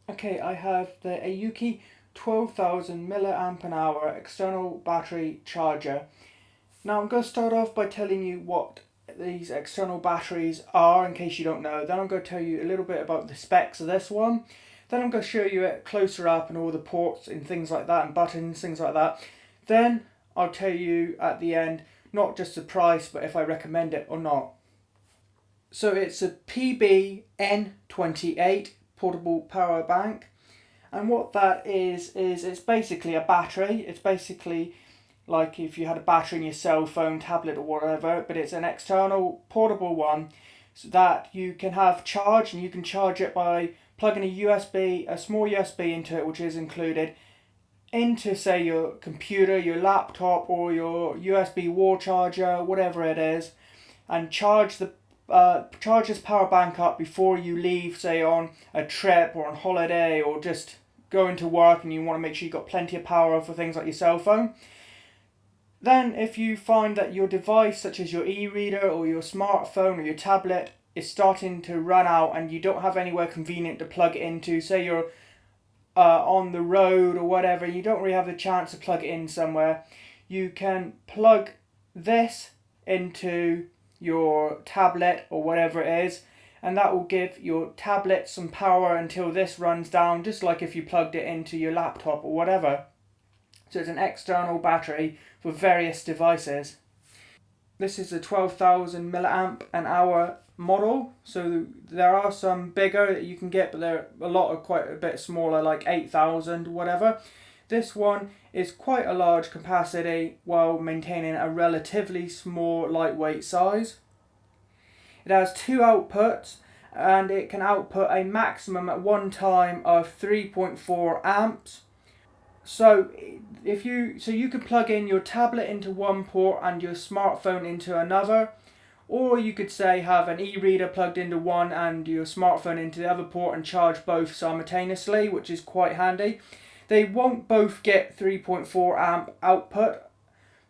Okay, I have the Aukey 12,000 milliamp an hour external battery charger. Now I'm going to start off by telling you what these external batteries are in case you don't know. Then I'm going to tell you a little bit about the specs of this one. Then I'm going to show you it closer up and all the ports and things like that and buttons, things like that. Then I'll tell you at the end not just the price but if I recommend it or not. So it's a PBN28 portable power bank. And what that is it's basically a battery. It's basically like if you had a battery in your cell phone, tablet, or whatever, but it's an external portable one so that you can have charge, and you can charge it by plugging a small USB into it, which is included, into say your computer, your laptop, or your USB wall charger, whatever it is, and charge this power bank up before you leave, say on a trip or on holiday or just going to work, and you want to make sure you've got plenty of power for things like your cell phone. Then, if you find that your device, such as your e-reader or your smartphone or your tablet, is starting to run out and you don't have anywhere convenient to plug it into, say you're on the road or whatever, you don't really have the chance to plug it in somewhere, you can plug this into your tablet or whatever it is, and that will give your tablet some power until this runs down, just like if you plugged it into your laptop or whatever. So it's an external battery for various devices. This is a 12,000 milliamp an hour model. So there are some bigger that you can get, but a lot are quite a bit smaller, like 8,000 whatever. This one is quite a large capacity while maintaining a relatively small lightweight size. It has two outputs and it can output a maximum at one time of 3.4 amps. So you could plug in your tablet into one port and your smartphone into another, or you could say have an e-reader plugged into one and your smartphone into the other port and charge both simultaneously, which is quite handy. They won't both get 3.4 amp output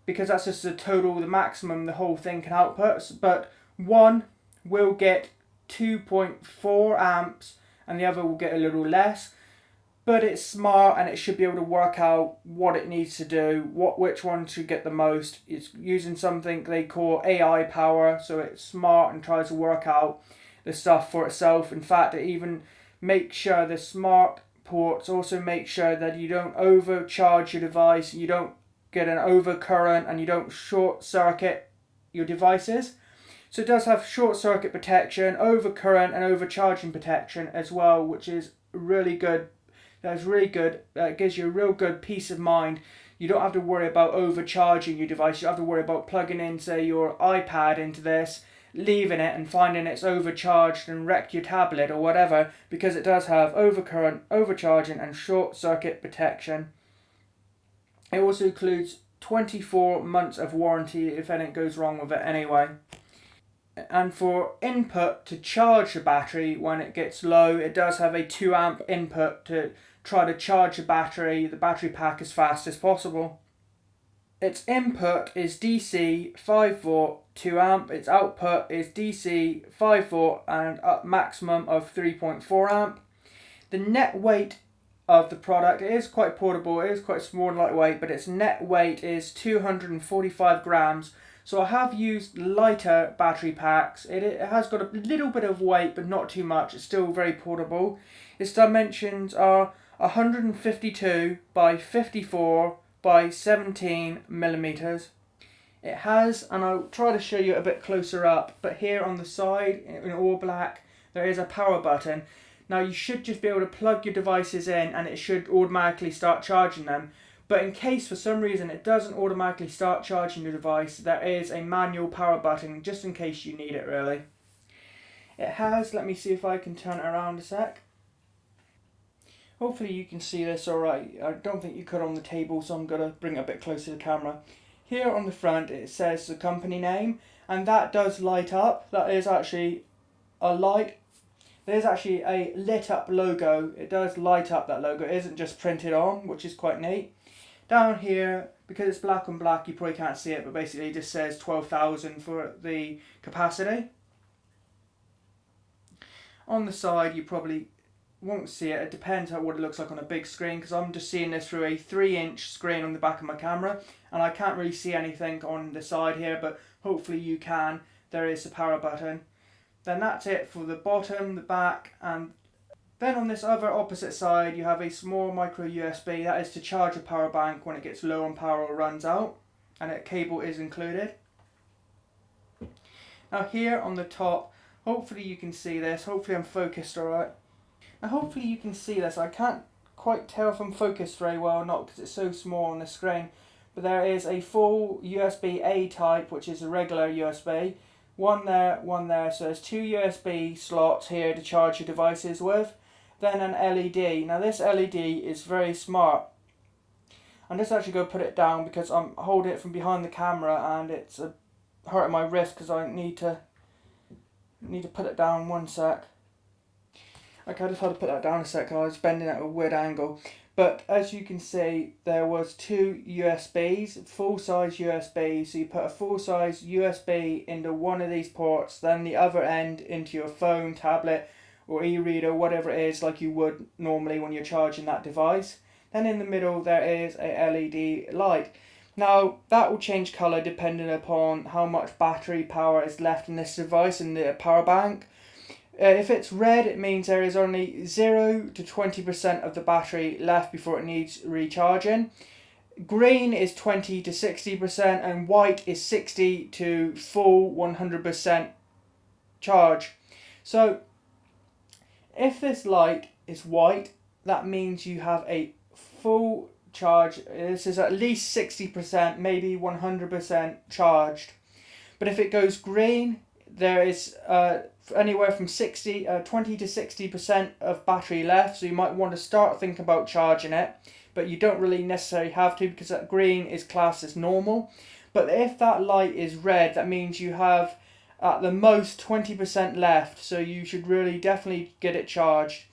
because that's just the maximum the whole thing can output, but one will get 2.4 amps and the other will get a little less. But it's smart and it should be able to work out what it needs to do, which one should get the most. It's using something they call AI power, so it's smart and tries to work out the stuff for itself. In fact, it even makes sure the smart ports also make sure that you don't overcharge your device, you don't get an overcurrent, and you don't short circuit your devices. So it does have short circuit protection, overcurrent, and overcharging protection as well, which is really good. That's really good. It gives you a real good peace of mind. You don't have to worry about overcharging your device. You don't have to worry about plugging in, say, your iPad into this, leaving it and finding it's overcharged and wrecked your tablet or whatever, because it does have overcurrent, overcharging, and short circuit protection. It also includes 24 months of warranty if anything goes wrong with it anyway. And for input to charge the battery when it gets low, it does have a 2 amp input to try to charge the battery pack as fast as possible. Its input is DC 5 volt 2 amp, its output is DC 5 volt and a maximum of 3.4 amp. The net weight of the product, it is quite portable, it is quite small and lightweight, but its net weight is 245 grams. So I have used lighter battery packs. It has got a little bit of weight, but not too much. It's still very portable. Its dimensions are 152 by 54 by 17 millimeters. It has, and I'll try to show you a bit closer up, but here on the side, in all black, there is a power button. Now you should just be able to plug your devices in and it should automatically start charging them. But in case for some reason it doesn't automatically start charging your device, there is a manual power button just in case you need it really. It has, let me see if I can turn it around a sec. Hopefully you can see this alright. I don't think you could on the table, so I'm going to bring it a bit closer to the camera. Here on the front it says the company name, and that does light up. That is actually a light. There's actually a lit up logo. It does light up, that logo. It isn't just printed on, which is quite neat. Down here, because it's black on black, you probably can't see it, but basically it just says 12,000 for the capacity. On the side, you probably won't see it. It depends on what it looks like on a big screen, because I'm just seeing this through a 3-inch screen on the back of my camera, and I can't really see anything on the side here, but hopefully you can. There is a power button. Then that's it for the bottom, the back, and then on this other opposite side you have a small micro USB. That is to charge a power bank when it gets low on power or runs out, and a cable is included. Now here on the top, hopefully you can see this. Hopefully I'm focused alright. Now hopefully you can see this. I can't quite tell if I'm focused very well or not because it's so small on the screen. But there is a full USB-A type, which is a regular USB. One there, one there. So there's 2 USB slots here to charge your devices with. Then an LED. Now this LED is very smart. I'm just actually going to put it down because I'm holding it from behind the camera and it's hurting my wrist because I need to put it down. One sec. Okay, I just had to put that down a sec because I was bending at a weird angle. But as you can see, there was 2 USBs, full-size USB. So you put a full-size USB into one of these ports, then the other end into your phone, tablet, or e-reader, whatever it is, like you would normally when you're charging that device. Then in the middle there is a LED light. Now that will change colour depending upon how much battery power is left in this device in the power bank. If it's red, it means there is only 0 to 20% of the battery left before it needs recharging. Green is 20 to 60% and white is 60 to full 100% charge. So if this light is white, that means you have a full charge. This is at least 60%, maybe 100% charged. But if it goes green, there is anywhere from 20 to 60% of battery left, so you might want to start thinking about charging it, but you don't really necessarily have to because that green is classed as normal. But if that light is red, that means you have at the most 20% left, so you should really definitely get it charged.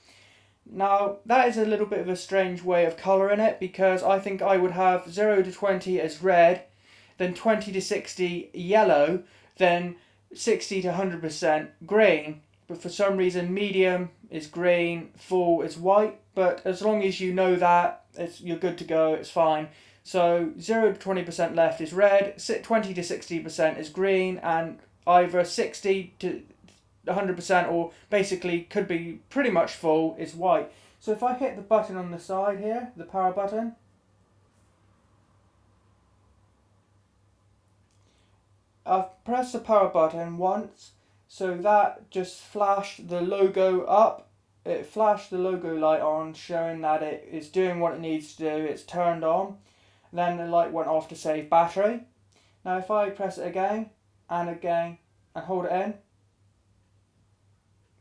Now that is a little bit of a strange way of colouring it, because I think I would have 0 to 20 as red, then 20 to 60 yellow, then 60 to 100% green. But for some reason medium is green, full is white. But as long as you know that, you're good to go, it's fine. So 0 to 20% left is red, 20 to 60% is green, and either 60 to 100% or basically could be pretty much full is white. So if I hit the button on the side here, the power button, I've pressed the power button once, so that just flashed the logo up. It flashed the logo light on, showing that it is doing what it needs to do. It's turned on. Then the light went off to save battery. Now if I press it again and again and hold it in,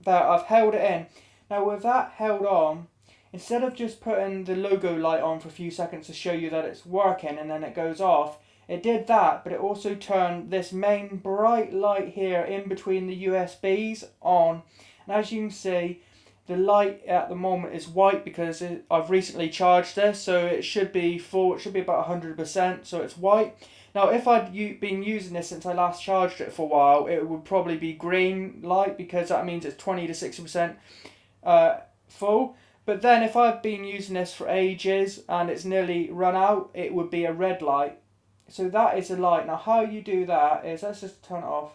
there, I've held it in. Now with that held on, instead of just putting the logo light on for a few seconds to show you that it's working and then it goes off, it did that, but it also turned this main bright light here in between the USBs on. And as you can see, the light at the moment is white because I've recently charged this, so it should be full. It should be about 100%, so it's white. Now if I'd been using this since I last charged it for a while, it would probably be green light because that means it's 20 to 60% full. But then if I've been using this for ages and it's nearly run out, it would be a red light. So that is a light. Now how you do that is, let's just turn it off.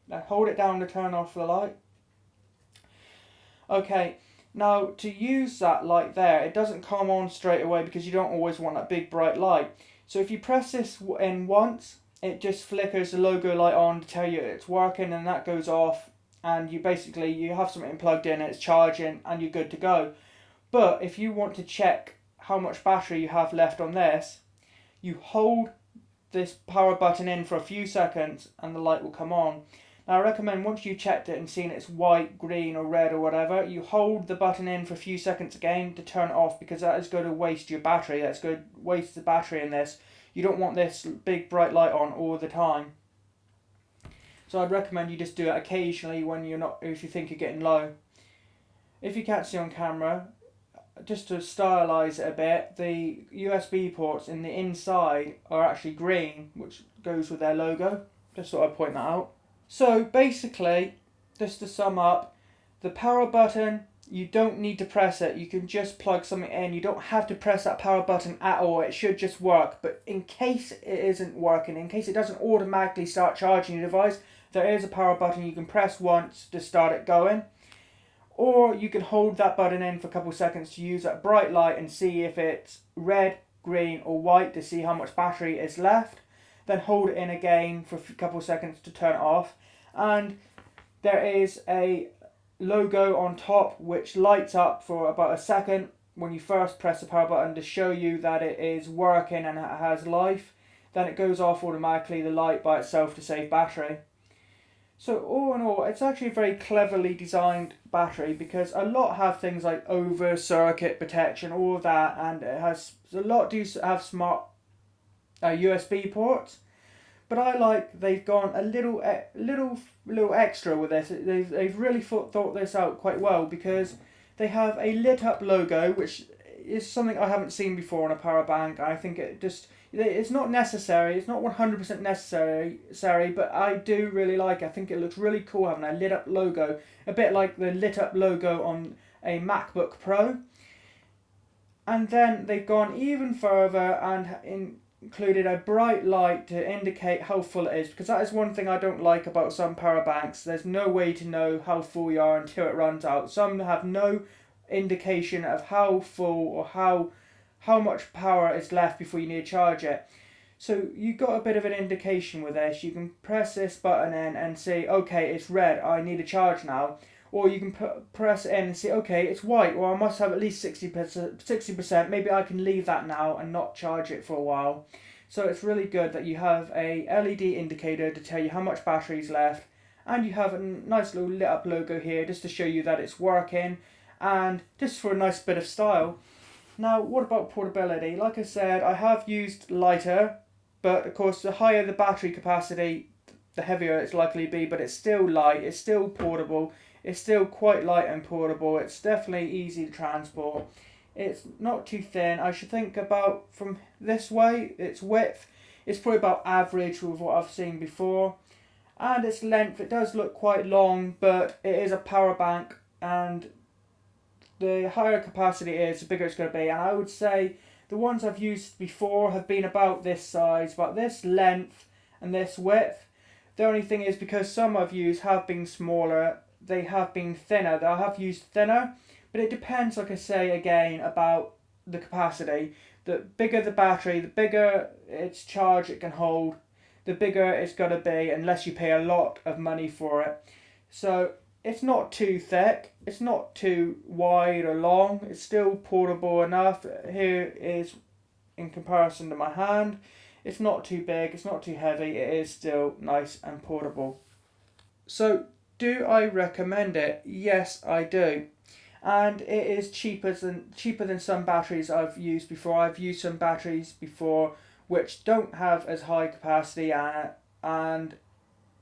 Now hold it down to turn off the light. Okay, now to use that light there, it doesn't come on straight away because you don't always want that big bright light. So if you press this in once, it just flickers the logo light on to tell you it's working, and that goes off, and you have something plugged in, it's charging, and you're good to go. But if you want to check how much battery you have left on this, you hold this power button in for a few seconds and the light will come on. Now I recommend once you've checked it and seen it's white, green or red or whatever, you hold the button in for a few seconds again to turn it off, because that is going to waste your battery. That's going to waste the battery in this. You don't want this big bright light on all the time. So I'd recommend you just do it occasionally if you think you're getting low. If you can't see on camera, just to stylize it a bit, the USB ports in the inside are actually green, which goes with their logo. Just thought I'd point that out. So basically, just to sum up, the power button You don't need to press it. You can just plug something in. You don't have to press that power button at all. It should just work. But in case it isn't working, in case it doesn't automatically start charging your device, there is a power button you can press once to start it going. Or you can hold that button in for a couple of seconds to use that bright light and see if it's red, green or white to see how much battery is left. Then hold it in again for a couple of seconds to turn it off. And there is a logo on top which lights up for about a second when you first press the power button to show you that it is working and it has life. Then it goes off automatically, the light by itself, to save battery. So all in all, it's actually a very cleverly designed battery, because a lot have things like over circuit protection, all of that, and it has a lot do have smart USB ports. But I like they've gone a little extra with this. They've really thought this out quite well, because they have a lit up logo, which is something I haven't seen before on a power bank. I think it's not necessary. It's not 100% necessary, but I do really like it. I think it looks really cool having a lit up logo, a bit like the lit up logo on a MacBook Pro. And then they've gone even further and included a bright light to indicate how full it is, because that is one thing I don't like about some power banks. There's no way to know how full you are until it runs out. Some have no indication of how full or how much power is left before you need to charge it. So you got a bit of an indication with this. You can press this button in and say, okay, it's red, I need a charge now. Or you can press it in and say, okay, it's white, or I must have at least 60%. Maybe I can leave that now and not charge it for a while. So it's really good that you have a LED indicator to tell you how much battery is left, and you have a nice little lit up logo here just to show you that it's working, and just for a nice bit of style. Now, what about portability? Like I said, I have used lighter, but of course the higher the battery capacity, the heavier it's likely to be, but it's still light, it's still portable. It's still quite light and portable. It's definitely easy to transport. It's not too thin. I should think about from this way, its width is probably about average with what I've seen before. And its length, it does look quite long, but it is a power bank, and the higher capacity it is, the bigger it's going to be. And I would say the ones I've used before have been about this size, about this length and this width. The only thing is, because some I've used have been smaller, they have been thinner. I have used thinner, but it depends, like I say again, about the capacity. The bigger the battery, the bigger its charge it can hold, the bigger it's got to be, unless you pay a lot of money for it. So it's not too thick, it's not too wide or long, it's still portable enough. Here is in comparison to my hand. It's not too big, it's not too heavy, it is still nice and portable. So, do I recommend it? Yes, I do. And it is cheaper than some batteries I've used before. I've used some batteries before which don't have as high capacity and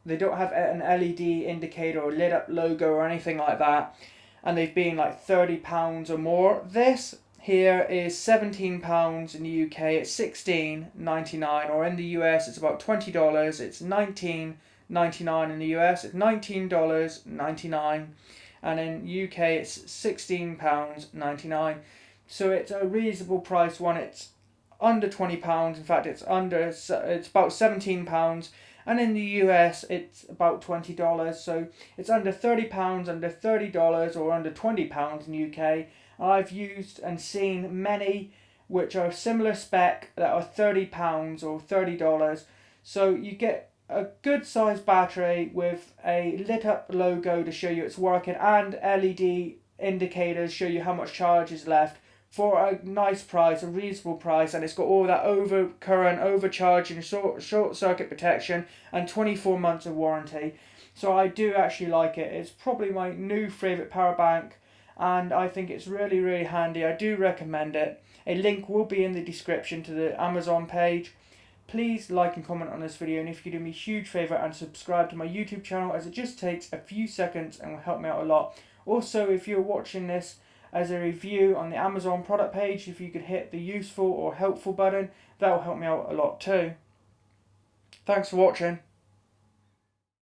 they don't have an LED indicator or lit up logo or anything like that. And they've been like £30 or more. This here is £17 in the UK. It's $16.99, or in the US it's about $20. It's $19.99 in the US. It's $19.99, and in UK it's £16.99. So it's a reasonable price one. It's under £20. In fact, it's about £17, and in the US it's about $20. So it's under £30, under $30, or under £20 in the UK. I've used and seen many which are similar spec that are £30 or $30. So you get a good sized battery with a lit up logo to show you it's working, and LED indicators show you how much charge is left for a nice price, a reasonable price, and it's got all that overcurrent, overcharging, short circuit protection, and 24 months of warranty. So I do actually like it. It's probably my new favourite power bank, and I think it's really, really handy. I do recommend it. A link will be in the description to the Amazon page. Please like and comment on this video, and if you do me a huge favour and subscribe to my YouTube channel, as it just takes a few seconds and will help me out a lot. Also, if you're watching this as a review on the Amazon product page, if you could hit the useful or helpful button, that will help me out a lot too. Thanks for watching.